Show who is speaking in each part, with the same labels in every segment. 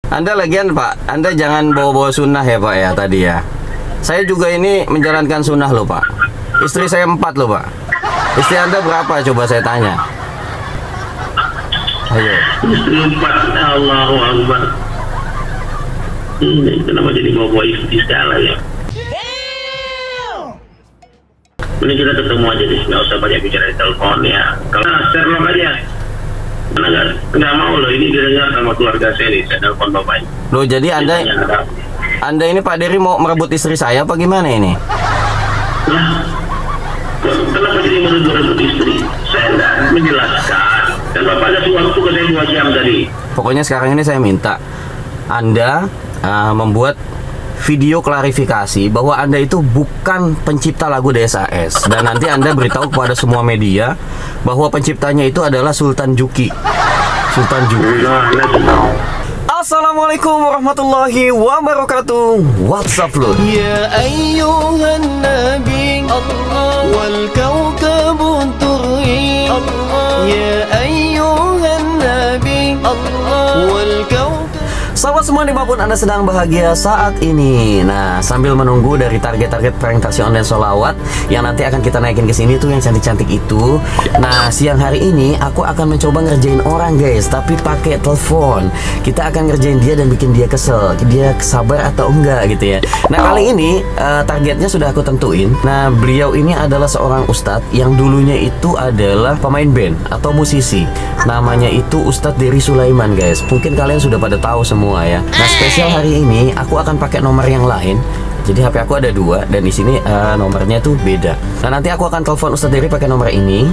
Speaker 1: Anda lagian Pak, Anda jangan bawa-bawa sunnah ya Pak ya tadi ya. Saya juga ini menjalankan sunnah loh Pak. Istri saya 4 loh Pak. Istri Anda berapa coba saya tanya? Ayo.
Speaker 2: Istri 4, Allahu Akbar. Ini kenapa jadi bawa-bawa istri segala ya? Ini kita ketemu aja deh, nggak usah banyak bicara di telepon ya. Kalau Sherlock aja, karena nggak mau loh ini didengar sama keluarga saya nih, saya telepon bapaknya.
Speaker 1: Loh jadi Anda ini Pak Dery mau merebut istri saya apa gimana ini?
Speaker 2: Ya, kenapa jadi merebut istri? Saya nggak menjelaskan. Dan bapak ada waktu ke saya 2 jam tadi.
Speaker 1: Pokoknya sekarang ini saya minta Anda membuat video klarifikasi bahwa Anda itu bukan pencipta lagu DSAS, dan nanti Anda beritahu kepada semua media bahwa penciptanya itu adalah Sultan Juki. Sultan Juki. Assalamualaikum warahmatullahi wabarakatuh. What's up lo?
Speaker 3: Ya ayyuhan nabi Allah wal kawkabun turri Allah. Ya ayyuhan nabi Allah wal kawkabun.
Speaker 1: Sahabat semua dimanapun Anda sedang bahagia saat ini. Nah, sambil menunggu dari target-target prank taksi online solawat yang nanti akan kita naikin ke sini tuh yang cantik-cantik itu. Nah, siang hari ini aku akan mencoba ngerjain orang guys, tapi pakai telepon. Kita akan ngerjain dia dan bikin dia kesel, dia sabar atau enggak gitu ya. Nah, kali ini targetnya sudah aku tentuin. Nah, beliau ini adalah seorang ustadz yang dulunya itu adalah pemain band atau musisi. Namanya itu Ustadz Dery Sulaiman guys. Mungkin kalian sudah pada tahu semua ya. Nah, spesial hari ini aku akan pakai nomor yang lain. Jadi HP aku ada 2 dan di sini nomornya tuh beda. Nah, nanti aku akan telepon Ustadz Dery pakai nomor ini.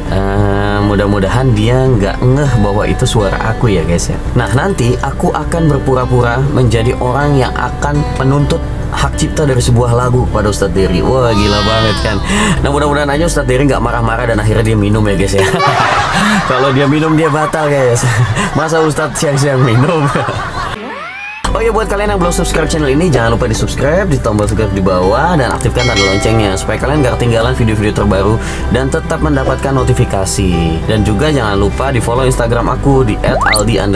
Speaker 1: Mudah-mudahan dia nggak ngeh bahwa itu suara aku ya guys ya. Nah, nanti aku akan berpura-pura menjadi orang yang akan menuntut hak cipta dari sebuah lagu pada Ustadz Dery. Wah, gila banget kan. Nah, mudah-mudahan aja Ustadz Dery nggak marah-marah dan akhirnya dia minum ya guys ya. Kalau dia minum dia batal guys. Masa Ustadz siang-siang minum? Oh ya, buat kalian yang belum subscribe channel ini, jangan lupa di subscribe, di tombol subscribe di bawah, dan aktifkan tanda loncengnya supaya kalian gak ketinggalan video-video terbaru dan tetap mendapatkan notifikasi. Dan juga jangan lupa di follow Instagram aku di @aldi_ar,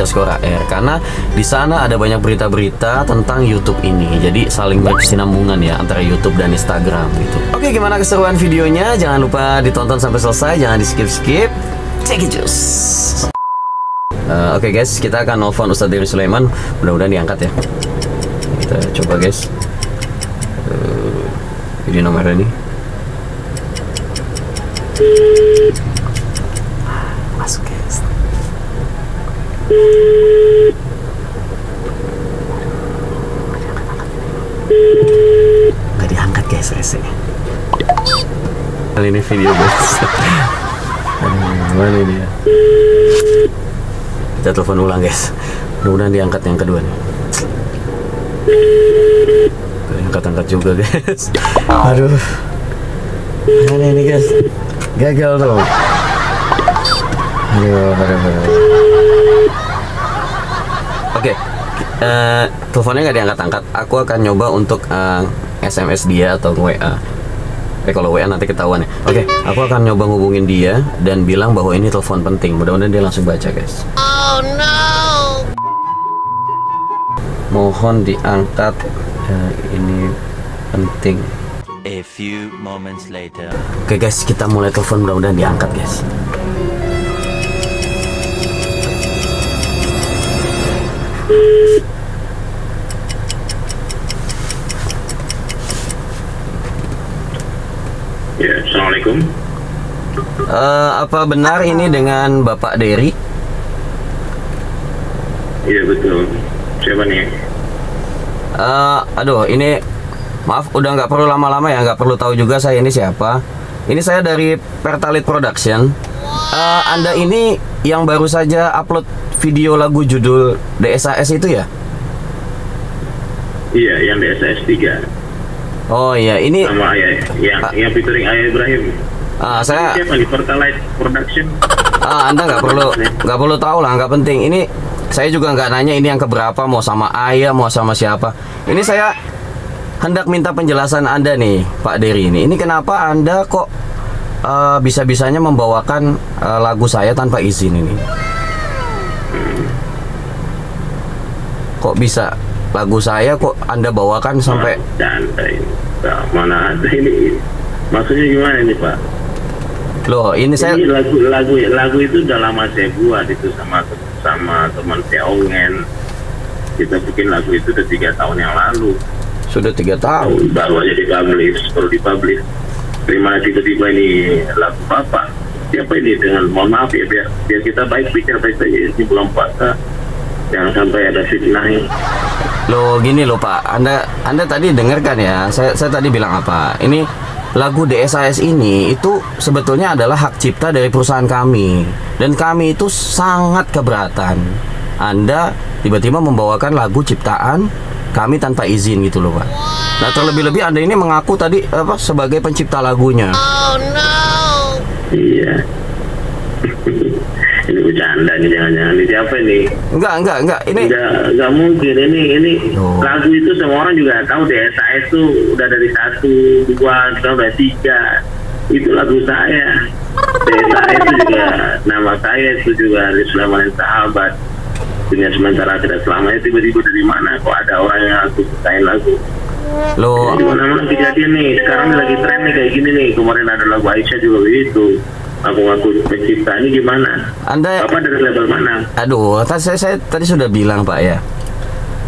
Speaker 1: karena di sana ada banyak berita-berita tentang YouTube ini. Jadi saling berkesinambungan ya antara YouTube dan Instagram gitu. Oke, gimana keseruan videonya? Jangan lupa ditonton sampai selesai, jangan di skip-skip. Take it juice. Oke guys, kita akan nelfon Ustadz Dery Sulaiman. Mudah-mudahan diangkat ya. Kita coba guys. Ini nomornya nih. Masuk guys. Gak diangkat guys, rese. Kali ini video guys. Mana ini ya? Kita telepon ulang guys. Mudah-mudahan diangkat yang kedua nih. Angkat-angkat juga guys. Aduh. Mana ini guys? Gagal dong. Aduh. Oke. Teleponnya nggak diangkat-angkat. Aku akan nyoba untuk SMS dia atau WA. Kalau WA nanti ketahuan ya. Oke, aku akan nyoba ngubungin dia dan bilang bahwa ini telepon penting. Mudah-mudahan dia langsung baca guys.
Speaker 3: Oh no.
Speaker 1: Mohon diangkat, ini penting.
Speaker 4: A few moments later.
Speaker 1: Oke guys, kita mulai telepon, mudah-mudahan diangkat guys.
Speaker 2: Ya, assalamualaikum.
Speaker 1: Apa benar ini dengan Bapak Dery?
Speaker 2: Iya betul. Siapa nih?
Speaker 1: Aduh, ini maaf, udah nggak perlu lama-lama ya, nggak perlu tahu juga saya ini siapa. Ini saya dari Pertalit Production. Anda ini yang baru saja upload video lagu judul DSAS itu ya?
Speaker 2: Iya, yang DSAS 3.
Speaker 1: Oh iya, ini
Speaker 2: sama yang featuring Ayah Ibrahim.
Speaker 1: Saya
Speaker 2: siapa nih? Pertalite Production.
Speaker 1: Anda nggak perlu tahu lah, nggak penting. Ini saya juga nggak nanya ini yang keberapa, mau sama Ayah, mau sama siapa. Ini saya hendak minta penjelasan Anda nih, Pak Dery ini. Ini kenapa Anda kok bisa-bisanya membawakan lagu saya tanpa izin ini? Kok bisa lagu saya kok Anda bawakan sampai
Speaker 2: Santai. Nah, mana ada ini? Maksudnya gimana ini Pak?
Speaker 1: loh, ini saya
Speaker 2: Ini lagu itu udah lama saya buat itu sama teman saya Ongen. Kita bikin lagu itu udah 3 tahun yang lalu.
Speaker 1: sudah 3 tahun.
Speaker 2: Baru aja baru dipublish. Terima tiba-tiba ini lagu Bapak. Siapa ini dengan mohon maaf ya biar kita bicara baik saja ini bulan puasa. Jangan sampai ada fitnah ini.
Speaker 1: Loh gini loh Pak, Anda tadi dengarkan ya, saya tadi bilang apa? Ini lagu DSAS ini itu sebetulnya adalah hak cipta dari perusahaan kami, dan kami itu sangat keberatan Anda tiba-tiba membawakan lagu ciptaan kami tanpa izin gitu loh Pak. Nah terlebih-lebih Anda ini mengaku tadi apa sebagai pencipta lagunya.
Speaker 3: Oh no.
Speaker 2: Iya. Ini bercanda nih, jangan-jangan ini siapa nih?
Speaker 1: Enggak, ini
Speaker 2: Enggak mungkin ini
Speaker 1: Oh.
Speaker 2: lagu itu semua orang juga tahu DSAS itu udah dari 1, 2, sekarang udah 3. Itu lagu saya. DSAS itu juga nama saya itu juga dari Sulaiman Sahabat. Dunia sementara tidak selamanya, tiba-tiba dari mana kok ada orang yang aku ciptain lagu?
Speaker 1: loh,
Speaker 2: Di mana-mana kejadian nih. Sekarang lagi tren nih kayak gini nih. Kemarin ada lagu Aisyah juga begitu. Aku pencipta ini gimana?
Speaker 1: Anda
Speaker 2: Apa dari label mana?
Speaker 1: aduh, saya tadi sudah bilang Pak ya.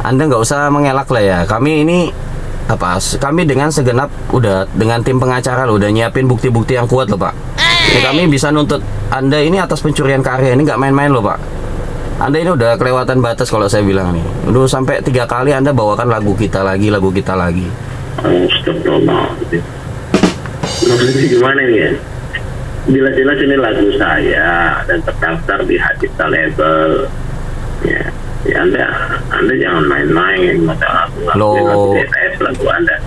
Speaker 1: Anda nggak usah mengelak lah ya. Kami ini apa? Kami dengan segenap udah dengan tim pengacara loh, udah nyiapin bukti-bukti yang kuat loh Pak. Ini kami bisa nuntut Anda ini atas pencurian karya, ini nggak main-main loh Pak. Anda ini udah kelewatan batas kalau saya bilang nih. Udah sampai 3 kali Anda bawakan lagu kita lagi.
Speaker 2: Astagfirullahaladzim. Maksudnya gimana nih ya? Jelas-jelas ini lagu saya dan terdaftar di Hadita Label. Ya Anda jangan main-main masalah lagu DSAS lagu Anda.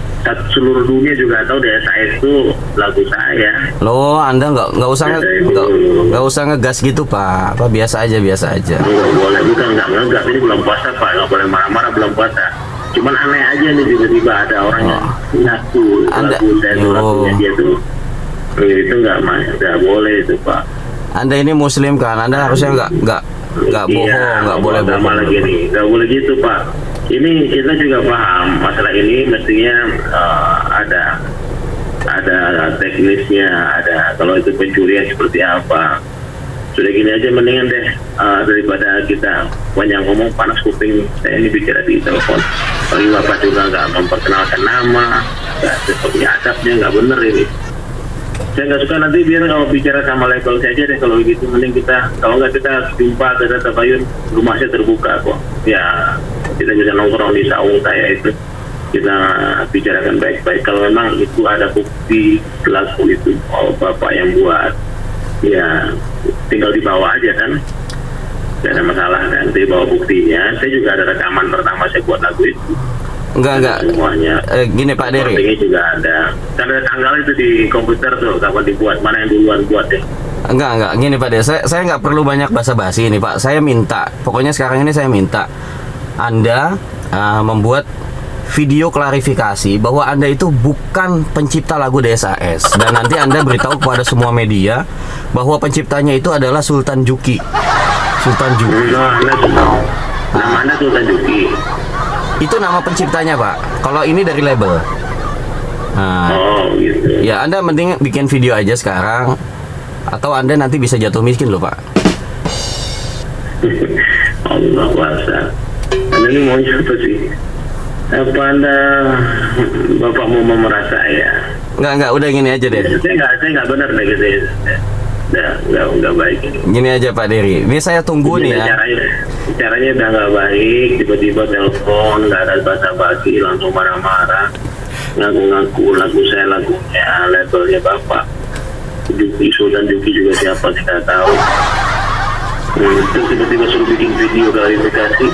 Speaker 2: Seluruh dunia juga tahu DSAS itu lagu saya.
Speaker 1: Loh, Anda nggak usah ngegas gitu Pak. Apa biasa aja.
Speaker 2: Nggak boleh, bukan nggak ngegas. Ini belum puasa Pak, nggak boleh marah-marah belum puasa. Cuman aneh aja nih tiba-tiba ada orang yang ngaku lagu saya itu lagunya dia tuh. Itu nggak boleh itu Pak.
Speaker 1: Anda ini Muslim kan? Anda harusnya nggak bohong, nggak boleh bohong.
Speaker 2: Lagi nih, nggak boleh gitu Pak. Ini kita juga paham masalah ini mestinya ada teknisnya, ada kalau itu pencurian seperti apa. Sudah gini aja mendingan deh daripada kita banyak ngomong panas kuping. Saya ini bicara di telepon. Kalau Bapak juga nggak memperkenalkan nama, nggak seperti adabnya, nggak bener ini. Saya nggak suka nanti biar kalau bicara sama label saya aja deh kalau gitu. Mending kita kalau nggak kita jumpa ke Tabayun, rumah saya terbuka kok. Ya kita bisa nongkrong di saung saya itu, kita bicarakan baik-baik. Kalau memang itu ada bukti lagu itu Bapak yang buat, ya tinggal dibawa aja kan, tidak ada masalah kan, dibawa buktinya. Saya juga ada rekaman pertama saya buat lagu itu.
Speaker 1: Enggak.
Speaker 2: Semuanya.
Speaker 1: Gini Pak Dery.
Speaker 2: Ini juga ada. Kan ada tanggal itu di komputer tuh kapan dibuat, mana yang duluan buat deh.
Speaker 1: Enggak. Gini Pak Dery, saya nggak perlu banyak basa-basi ini Pak. Saya minta, pokoknya sekarang ini saya minta Anda membuat video klarifikasi bahwa Anda itu bukan pencipta lagu DSAS, dan nanti Anda beritahu kepada semua media bahwa penciptanya itu adalah Sultan Juki.
Speaker 2: Nama Anda Sultan Juki.
Speaker 1: Itu nama penciptanya Pak. Kalau ini dari label. Nah,
Speaker 2: Oh gitu.
Speaker 1: ya Anda mending bikin video aja sekarang, atau Anda nanti bisa jatuh miskin loh Pak.
Speaker 2: Allah kuasa. Anda ini mau apa sih? Apa Anda Bapak mau memerah saya?
Speaker 1: Enggak, udah gini aja deh.
Speaker 2: Saya nggak benar deh gitu. Nggak baik ini.
Speaker 1: Gini aja Pak Dery, ini saya tunggu nih ya.
Speaker 2: Caranya udah nggak baik, tiba-tiba telepon, nggak ada basa-basi, langsung marah-marah, ngaku-ngaku lagu saya lagunya labelnya Bapak. Juki, Sultan Juki juga siapa sih nggak tahu. Terus tiba-tiba suruh bikin video klarifikasi.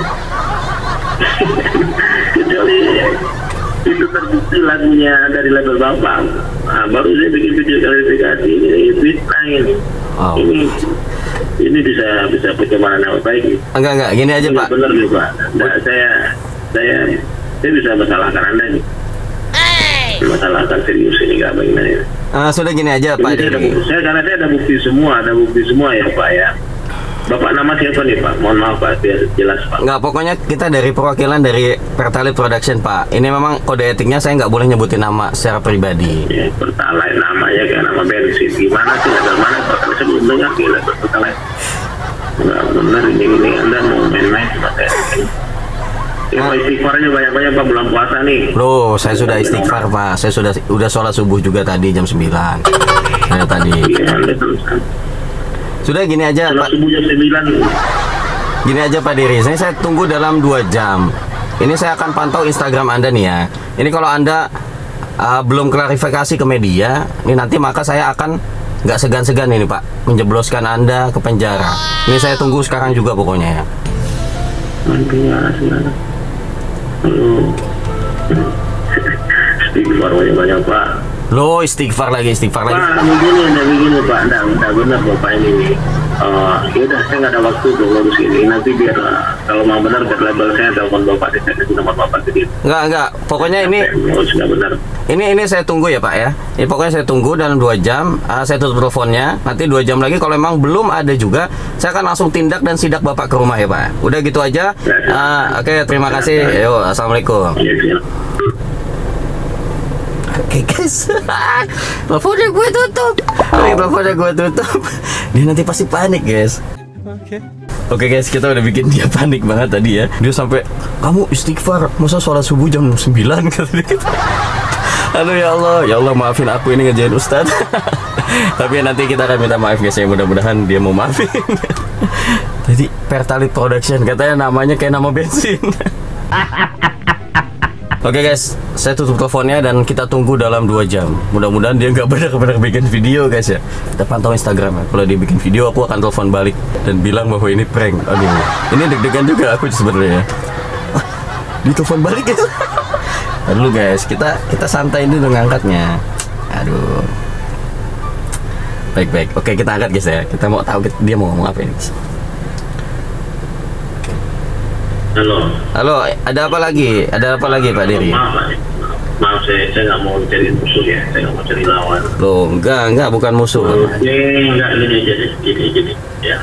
Speaker 2: Kecuali itu terbukti lagunya dari label Bapak. Nah, baru saya bikin video klarifikasi ini fitnah ini.
Speaker 1: Oh.
Speaker 2: Ini bisa pencemaran nama baik.
Speaker 1: Enggak, gini aja Pak.
Speaker 2: Benar nih Pak. Nah, saya bisa masalahkan Anda nih. Masalahkan serius ini nggak bagaimana.
Speaker 1: Sudah gini aja Pak Dery.
Speaker 2: Karena saya ada bukti semua ya Pak ya. Bapak nama siapa nih Pak? Mohon maaf Pak, biar jelas Pak.
Speaker 1: Nggak, pokoknya kita dari perwakilan dari Pertalite Production Pak. Ini memang kode etiknya saya nggak boleh nyebutin nama secara pribadi.
Speaker 2: Ya, Pertalite namanya kayak nama bensin. Gimana sih? Ada mana Pertalite? Saya belum dengar gila Pertalite. Nggak benar ini Anda mau main-main sama saya. Ya, Pak, istighfarnya banyak-banyak Pak, bulan puasa nih.
Speaker 1: Loh, saya sudah istighfar Pak. Saya udah sholat subuh juga tadi jam 9. Saya tadi.
Speaker 2: Iya, Anda teruskan.
Speaker 1: Sudah gini aja
Speaker 2: Kalau
Speaker 1: Pak.
Speaker 2: subuh jam 9.
Speaker 1: Gini aja Pak Diri, saya tunggu dalam 2 jam. Ini saya akan pantau Instagram Anda nih ya. Ini kalau Anda belum klarifikasi ke media, ini nanti maka saya akan nggak segan-segan ini Pak menjebloskan Anda ke penjara. Ini saya tunggu sekarang juga pokoknya ya.
Speaker 2: Istighfar banyak Pak.
Speaker 1: Loh, istighfar lagi.
Speaker 2: Pak, begini Pak, enggak benar Bapak ini. Ya udah, saya nggak ada waktu untuk ngurus ini. Nanti biar kalau mau benar biar label saya telepon Bapak, saya kasih nomor Bapak ke dia.
Speaker 1: Enggak. Pokoknya ini
Speaker 2: Nggak benar.
Speaker 1: ini saya tunggu ya Pak ya. Ini pokoknya saya tunggu dalam 2 jam. Saya tutup teleponnya. Nanti 2 jam lagi kalau memang belum ada juga, saya akan langsung tindak dan sidak Bapak ke rumah ya Pak. Udah gitu aja. Oke, terima kasih. Yo, assalamualaikum.
Speaker 2: Iya, siap.
Speaker 1: Oke guys, teleponnya gue tutup. Teleponnya gue tutup. Dia nanti pasti panik guys. Oke guys, kita udah bikin dia panik banget tadi ya. Dia sampai, kamu istighfar, masa sholat subuh jam 9 kata dia. Aduh ya Allah maafin aku ini ngejain Ustadz. Tapi nanti kita akan minta maaf guys ya, mudah-mudahan dia mau maafin. Jadi Pertalite Production katanya namanya kayak nama bensin. Oke guys, saya tutup teleponnya dan kita tunggu dalam 2 jam. Mudah-mudahan dia nggak benar-benar bikin video guys ya. Kita pantau Instagram ya. Kalau dia bikin video, aku akan telepon balik dan bilang bahwa ini prank. Aduh, ini deg-degan juga aku sebenarnya. Ditelepon balik guys. Dulu guys, kita santai dulu ngangkatnya. Aduh. Baik. Oke, kita angkat guys ya. Kita mau tahu dia mau ngomong apa ini. Halo, ada apa lagi? Ada apa lagi Pak Diri?
Speaker 2: Maaf, saya nggak mau cari musuh ya, saya nggak mau cari lawan.
Speaker 1: Loh, enggak, bukan musuh.
Speaker 2: Enggak, ini aja deh, gini, ya.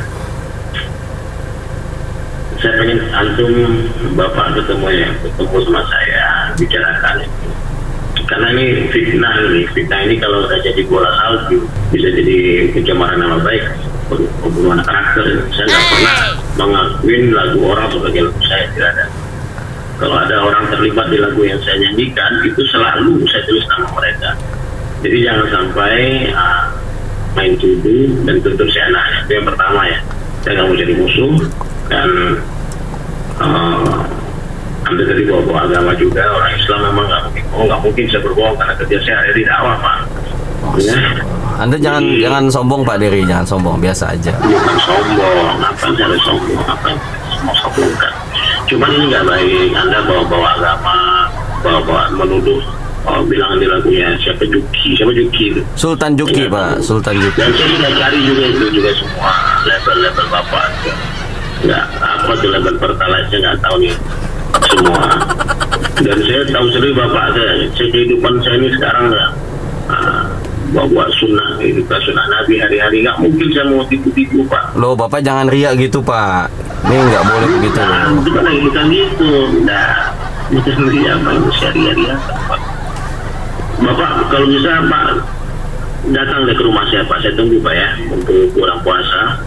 Speaker 2: Saya pengen antum Bapak ketemu sama saya, bicarakan itu. Karena ini fitnah ini kalau udah jadi bola salju, bisa jadi pencemaran nama baik, pembunuhan karakter. Saya nggak pernah mengakuin lagu orang sebagai lagu saya, tidak ada. Kalau ada orang terlibat di lagu yang saya nyanyikan, itu selalu saya tulis nama mereka. Jadi jangan sampai main tuduh dan tutur si anaknya. Itu yang pertama ya. Saya nggak mau jadi musuh dan Anda tadi bawa agama juga, orang Islam memang nggak mungkin saya berbohong karena kerja saya ada di dakwah Pak. Ya.
Speaker 1: Anda jangan sombong Pak Diri, jangan sombong, biasa aja.
Speaker 2: Bukan sombong, apa yang harus sombong, apa yang mau sombongkan. Cuman ini nggak baik, Anda bawa agama, bawa menuduh, bilang di lagunya siapa Juki itu.
Speaker 1: Sultan Juki ya, Pak, Sultan Juki.
Speaker 2: Dan saya sudah cari juga itu juga semua label Bapak. Nggak, apa tuh label Pertalite, saya nggak tahu nih semua. Dan saya tahu sendiri Bapak saya kehidupan saya ini sekarang nggak bawa sunnah Nabi hari-hari, nggak mungkin saya mau tipu-tipu Pak.
Speaker 1: Loh Bapak jangan riak gitu Pak, ini nggak boleh begitu.
Speaker 2: Bukan gitu, nah itu sendiri apa yang syariah Pak. Bapak kalau bisa Pak datang ke rumah saya Pak, saya tunggu Pak ya untuk bulan puasa.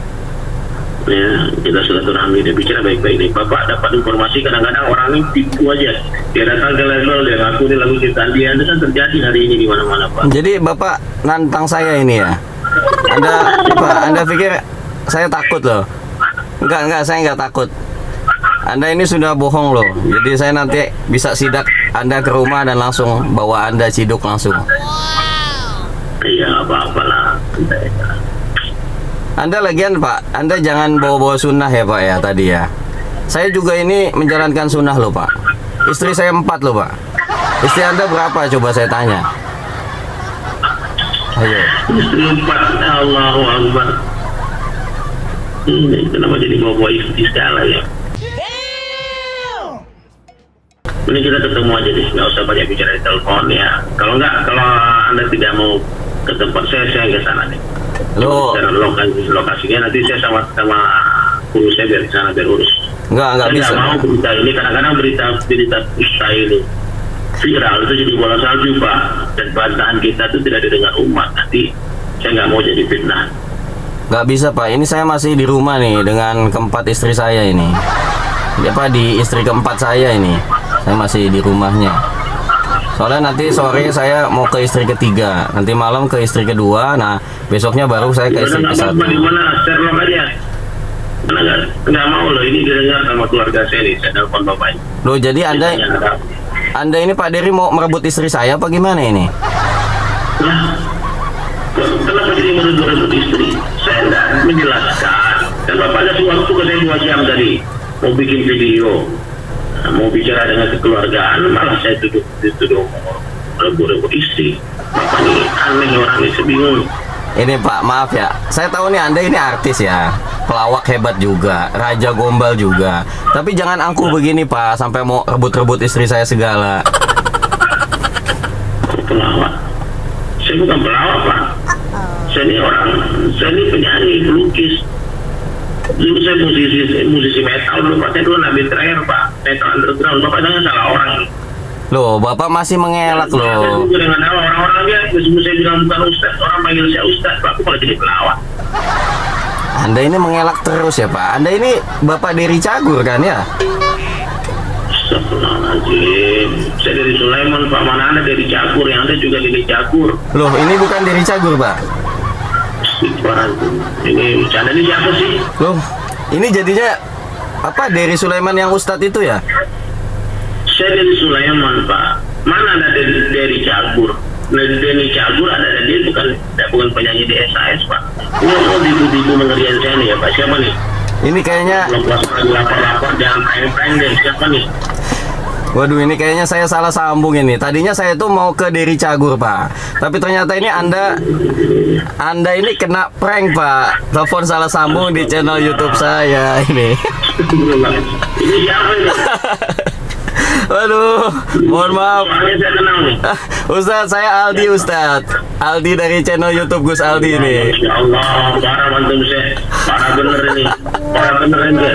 Speaker 2: Ya, kita silaturahmi dan bicara baik-baik nih. Bapak dapat informasi kadang-kadang orang ini tipu aja. Dia datang ke level, dia ngaku ini lagu ciptaan dia. Itu kan terjadi hari ini di mana-mana Pak.
Speaker 1: Jadi Bapak nantang saya ini ya? Anda pikir saya takut loh? Enggak, saya enggak takut. Anda ini sudah bohong loh. Jadi saya nanti bisa sidak Anda ke rumah dan langsung bawa Anda ciduk langsung.
Speaker 2: Iya, apa-apa lah.
Speaker 1: Anda lagian Pak, Anda jangan bawa-bawa sunnah ya Pak ya tadi ya. Saya juga ini menjalankan sunnah loh Pak. Istri saya 4 loh Pak. Istri Anda berapa coba saya tanya? Ayo.
Speaker 2: Istri 4, Allahu Akbar. Ini kenapa jadi bawa-bawa istri segala ya? Ini kita ketemu aja deh, nggak usah banyak bicara di telepon ya. Kalau Anda tidak mau ke tempat saya ke sana nih.
Speaker 1: Loh.
Speaker 2: Dan lokasinya nanti saya sama urus saya biar sana biar urus.
Speaker 1: Nggak
Speaker 2: Saya
Speaker 1: bisa.
Speaker 2: nggak mau berita ini, kadang-kadang berita dusta ini viral itu jadi bola salju Pak, dan bantahan kita itu tidak didengar umat. Nanti saya nggak mau jadi fitnah.
Speaker 1: Nggak bisa Pak, ini saya masih di rumah nih dengan keempat istri saya ini. Ya Pak, di istri keempat saya ini, saya masih di rumahnya. Soalnya nanti sore saya mau ke istri ketiga, nanti malam ke istri kedua, nah besoknya baru saya ke istri ke-1.
Speaker 2: Di mana Sherlock aja. Nggak mau loh, ini didengar sama keluarga saya nih, saya telepon bapaknya.
Speaker 1: Loh, jadi Anda ini Pak Dery mau merebut istri saya apa gimana ini?
Speaker 2: Nah, kenapa jadi merebut istri? Saya nggak menjelaskan. Dan bapak kasih waktu ke saya 2 jam tadi, mau bikin video, mau bicara dengan kekeluargaan, malah saya dituduh merebut istri. Bapak ini aneh orang ini, bingung.
Speaker 1: Ini Pak, maaf ya, saya tahu nih Anda ini artis ya, pelawak hebat juga, raja gombal juga. Tapi jangan angkuh begini Pak, sampai mau rebut-rebut istri saya segala.
Speaker 2: Pelawak? Saya bukan pelawak Pak. Saya ini penyanyi, pelukis. Dulu saya musisi metal dulu Pak. Saya dulu nabi terakhir Pak, metal underground. Bapak jangan salah orang.
Speaker 1: Loh, Bapak masih mengelak loh.
Speaker 2: Saya dengan nama orang-orang dia, meskipun saya bilang bukan ustaz, orang panggil saya ustaz, Pak. Aku malah jadi pelawak.
Speaker 1: Anda ini mengelak terus ya Pak. Anda ini Bapak Dery Cagur kan ya?
Speaker 2: Astagfirullahaladzim. Saya dari Sulaiman Pak, mana Anda dari Cagur, yang Anda juga dari Cagur.
Speaker 1: Loh, ini bukan Dery Cagur Pak.
Speaker 2: Ini bercanda ini siapa sih?
Speaker 1: Loh, ini jadinya apa, Dery Sulaiman yang Ustadz itu ya?
Speaker 2: Saya dari Sulaiman Pak. Mana ada dari Cagur? Denny Cagur ada dia bukan penyanyi di SAS Pak. Ini mau dibu mengerian saya nih ya Pak. Siapa nih?
Speaker 1: Ini kayaknya,
Speaker 2: lapor jangan prank deh. Siapa nih?
Speaker 1: waduh, ini kayaknya saya salah sambung ini. Tadinya saya tuh mau ke Dery Cagur Pak, tapi ternyata ini Anda ini kena prank Pak. Telepon salah sambung di channel YouTube saya ini.
Speaker 2: Ini siapa ini?
Speaker 1: Waduh, mohon maaf.
Speaker 2: Soalnya saya kenal nih.
Speaker 1: Ustadz, saya Aldi Ustadz. Aldi dari channel YouTube Gus Aldi nih.
Speaker 2: Ya Allah, parah mantum saya. Parah bener ini. Parah bener ini.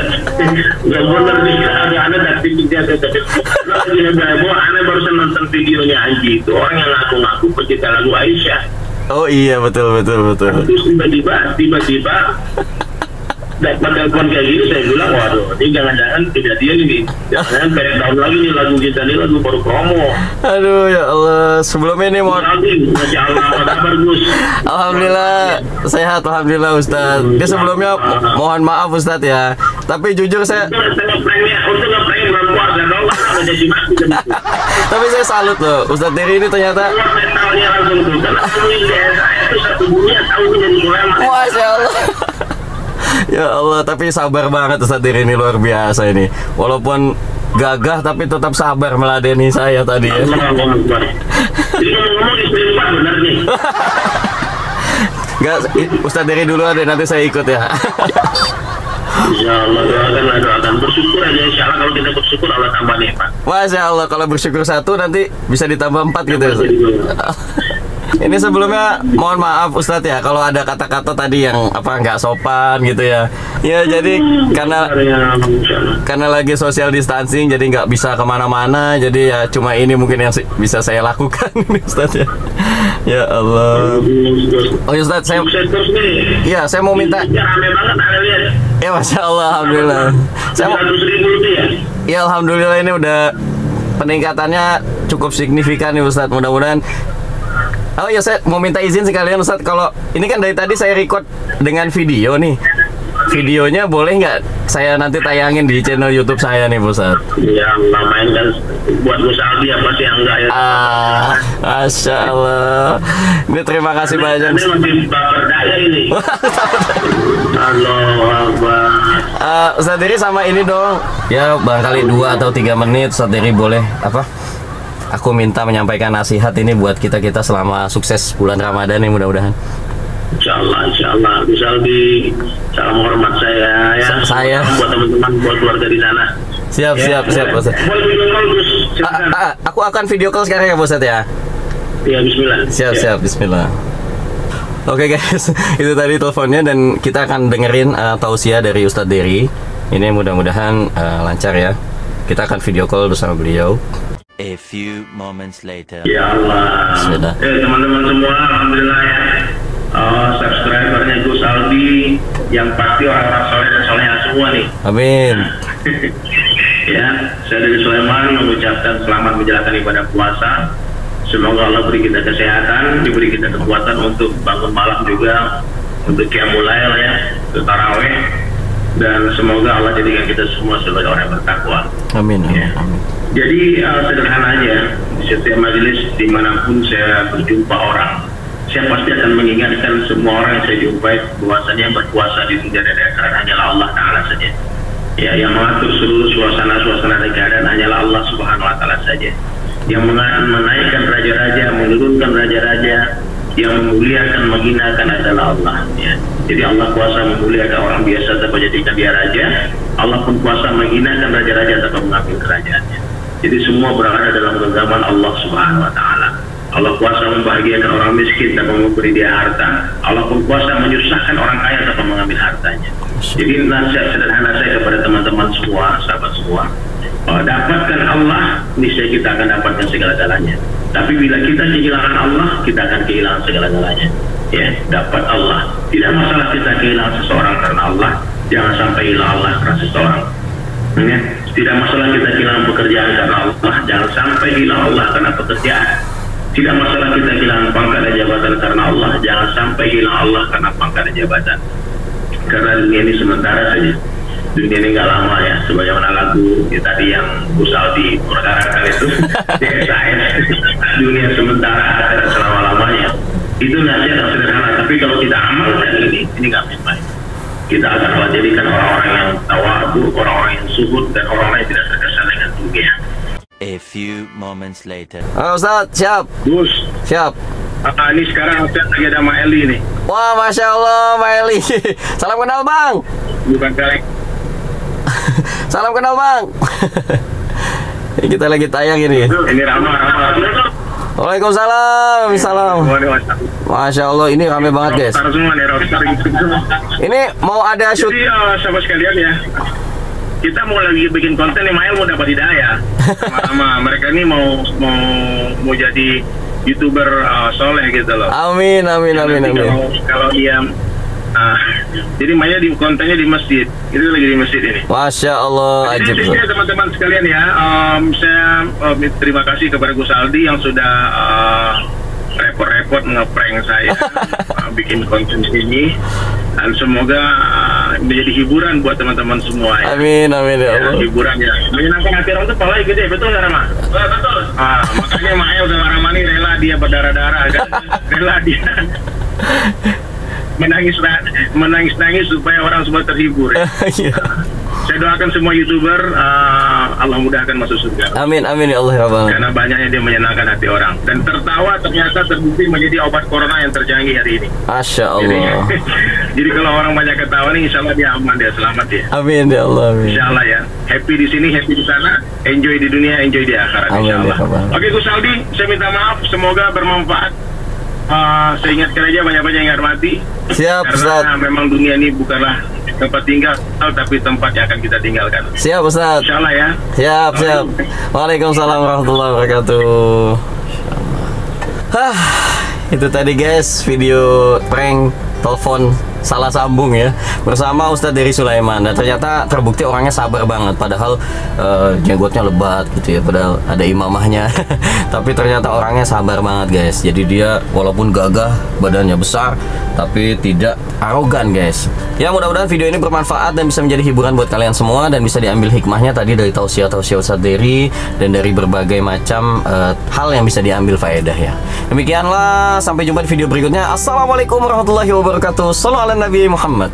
Speaker 2: Gak bener nih. Ada anak taktik dia. Lagi heboh. Anak barusan nonton videonya Anji itu. Orang yang ngaku-ngaku pencipta lagu Aisyah.
Speaker 1: Oh iya, betul.
Speaker 2: Terus tiba-tiba dapat telepon kayak gini, saya bilang waduh, ini jangan-jangan kejadian ini, jangan back down lagi nih lagu kita nih, lagu baru promo.
Speaker 1: Aduh ya Allah, sebelumnya ini mohon.
Speaker 2: Masya Allah, apa kabar Gus?
Speaker 1: Alhamdulillah sehat, alhamdulillah Ustadz. Dia sebelumnya mohon maaf Ustadz ya, tapi jujur saya
Speaker 2: Untuk nge-prank bulan puasa dong, nggak jadi mati.
Speaker 1: tapi saya salut loh, Ustadz Dery ini ternyata.
Speaker 2: Keluar metalnya langsung tuh, karena ini saya itu satu dunia tahu jadi ulama.
Speaker 1: Masya Allah. Ya Allah, tapi sabar banget Ustadz Dery ini, luar biasa ini. Walaupun gagah tapi tetap sabar meladeni saya tadi ya.
Speaker 2: Jadi ngomong istri 4 bener nih.
Speaker 1: Enggak, Ustadz Dery dulu ada, nanti saya ikut ya.
Speaker 2: Insya Allah doakan bersyukur aja, insya Allah kalau kita bersyukur Allah tambah nikmat.
Speaker 1: Masya Allah, kalau bersyukur 1 nanti bisa ditambah 4 gitu ya. Ini sebelumnya mohon maaf Ustadz ya kalau ada kata-kata tadi yang apa nggak sopan gitu ya. Ya jadi karena lagi social distancing jadi nggak bisa kemana-mana, jadi ya cuma ini mungkin yang bisa saya lakukan ini Ustadz ya. Ya Allah. Oh ya Ustadz, saya mau minta.
Speaker 2: Rame banget Anda lihat.
Speaker 1: Ya Masya Allah, alhamdulillah.
Speaker 2: 100.000 lebih ya.
Speaker 1: Ya alhamdulillah, ini udah peningkatannya cukup signifikan nih Ustadz. Mudah-mudahan. Oh ya, saya mau minta izin sekalian Ustadz, kalau ini kan dari tadi saya record dengan video nih. Videonya boleh nggak saya nanti tayangin di channel YouTube saya nih Ustadz?
Speaker 2: Ya, main kan buat Gus Aldi apa sih yang enggak ya?
Speaker 1: Masya Allah. Ini terima kasih banyak.
Speaker 2: Ini masih berdaya ini. Allah.
Speaker 1: Ustadz Dery sama ini dong. Ya barangkali 2 atau 3 menit Ustadz Dery boleh apa? Aku minta menyampaikan nasihat ini buat kita-kita selama sukses bulan Ramadan nih, mudah-mudahan.
Speaker 2: Insya Allah. Gus Aldi, salam hormat saya ya.
Speaker 1: Saya.
Speaker 2: Buat teman-teman, buat keluarga di sana.
Speaker 1: Siap Ustadz.
Speaker 2: Boleh video call Gus?
Speaker 1: Aku akan video call sekarang ya Ustadz ya.
Speaker 2: Ya, bismillah.
Speaker 1: Siap, bismillah. Oke guys, itu tadi teleponnya dan kita akan dengerin tausiah dari Ustadz Dery. Ini mudah-mudahan lancar ya. Kita akan video call bersama beliau.
Speaker 4: A few moments later.
Speaker 2: Ya Allah.
Speaker 1: Sudah.
Speaker 2: Teman-teman semua, alhamdulillah ya. Subscribernya Gus Aldi yang pasti orang-orang soleh dan soleha semua nih.
Speaker 1: Amin.
Speaker 2: Ya, saya dari Sulaiman mengucapkan selamat menjalankan ibadah puasa. Semoga Allah beri kita kesehatan, diberi kita kekuatan untuk bangun malam juga, untuk qiyamul lail ya, untuk tarawih, dan semoga Allah jadikan kita semua sebagai orang yang bertakwa.
Speaker 1: Amin.
Speaker 2: Ya.
Speaker 1: Amin.
Speaker 2: Jadi sederhana aja, di setiap majelis dimanapun saya berjumpa orang, saya pasti akan mengingatkan semua orang yang saya jumpai bahwasanya berpuasa di dunia dan akhirat hanyalah Allah Ta'ala saja. Ya, yang mengatur seluruh suasana negara hanyalah Allah Subhanahu Wa Ta'ala saja. Yang menaikkan raja-raja, menurunkan raja-raja, yang memuliakan, menghinakan adalah Allah. Ya. Jadi Allah kuasa memuliakan orang biasa tanpa jadikan dia raja. Allah pun kuasa menghinakan raja-raja tanpa mengambil kerajaannya. Jadi semua berada dalam genggaman Allah Subhanahu Wa Ta'ala. Allah kuasa membahagiakan orang miskin tanpa memberi dia harta. Allah pun kuasa menyusahkan orang kaya tanpa mengambil hartanya. Jadi nasihat sederhana saya kepada teman-teman semua, sahabat semua, dapatkan Allah, niscaya kita akan dapatkan segala-galanya. Tapi bila kita kehilangan Allah, kita akan kehilangan segala-galanya. Ya, dapat Allah. Tidak masalah kita kehilangan seseorang karena Allah, jangan sampai hilang Allah karena seseorang. Ya. Tidak masalah kita kehilangan pekerjaan karena Allah, jangan sampai hilang Allah karena pekerjaan. Tidak masalah kita kehilangan pangkat dan jabatan karena Allah, jangan sampai hilang Allah karena pangkat dan jabatan. Karena dunia ini sementara saja. Dunia ini nggak lama ya, sebagaimana lagu tadi yang Gus Aldi perkarakan itu DSAS, dunia sementara akhirat selama-lamanya. Itu nasihat yang sederhana, tapi kalau kita amalkan ini nggak baik. Kita akan Allah jadikan orang-orang yang tawadhu, orang-orang yang zuhud, dan orang-orang yang tidak terkesan dengan dunia.
Speaker 4: A few moments later.
Speaker 1: Ustaz, siap.
Speaker 2: Gus,
Speaker 1: Siap.
Speaker 2: ini sekarang Ustaz lagi ada Mak Eli nih.
Speaker 1: Wah, Masya Allah, Mbak Eli. Salam kenal, Bang.
Speaker 2: Bukan kali.
Speaker 1: Salam kenal, Bang. Ini kita lagi tayang ini.
Speaker 2: Ini Rama.
Speaker 1: Waalaikumsalam. Salam. Masya Allah, ini rame banget, guys.
Speaker 2: Rockstar semua nih, rockstar gitu semua.
Speaker 1: Ini mau ada shoot.
Speaker 2: Jadi sahabat sekalian ya, kita mau lagi bikin konten nih, Mael mau dapat hidayah. Sama mereka ini mau jadi YouTuber soleh gitu loh.
Speaker 1: Amin.
Speaker 2: Kalau dia jadi Maya di kontennya di masjid. Itu lagi di masjid ini.
Speaker 1: Masya Allah, ajib.
Speaker 2: Jadi teman-teman sekalian ya, saya terima kasih kepada Gus Aldi yang sudah repot-repot ngeprank saya bikin konten ini, dan semoga menjadi hiburan buat teman-teman semua ya.
Speaker 1: Amin ya Allah.
Speaker 2: Hiburan ya, menyenangkan hati orang itu paling gede, betul nggak Rama? Betul. Makanya Maya udah Rama ini rela dia berdarah-darah kan, rela dia menangis supaya orang semua terhibur ya. Saya doakan semua YouTuber Allah mudahkan masuk surga.
Speaker 1: Amin ya Allah ya Rabbal.
Speaker 2: Karena banyaknya dia menyenangkan hati orang, dan tertawa ternyata terbukti menjadi obat corona yang tercanggih hari ini.
Speaker 1: Masya Allah.
Speaker 2: Jadi kalau orang banyak ketawa nih, insya Allah dia aman, dia selamat ya.
Speaker 1: Amin ya Allah. Amin.
Speaker 2: Insya Allah ya. Happy di sini, happy di sana, enjoy di dunia, enjoy di akhirat. Insya Allah. Oke Gus Aldi, saya minta maaf, semoga bermanfaat. Saya ingatkan aja banyak-banyak yang hormati.
Speaker 1: Siap,
Speaker 2: karena
Speaker 1: Ustaz.
Speaker 2: memang dunia ini bukanlah tempat tinggal, tapi tempat yang akan kita tinggalkan.
Speaker 1: Siap, Ustaz.
Speaker 2: Insya Allah ya.
Speaker 1: Siap. Waalaikumsalam warahmatullahi wabarakatuh. Itu tadi guys video prank telepon salah sambung ya bersama Ustadz Dery Sulaiman, dan ternyata terbukti orangnya sabar banget, padahal jenggotnya lebat gitu ya, padahal ada imamahnya tapi ternyata orangnya sabar banget guys. Jadi dia walaupun gagah, badannya besar, tapi tidak arogan guys. Ya mudah-mudahan video ini bermanfaat dan bisa menjadi hiburan buat kalian semua, dan bisa diambil hikmahnya tadi dari tausiah Ustadz Dery dan dari berbagai macam hal yang bisa diambil faedah ya. Demikianlah, sampai jumpa di video berikutnya. Assalamualaikum warahmatullahi wabarakatuh. Sallallahu alaihi Nabi Muhammad.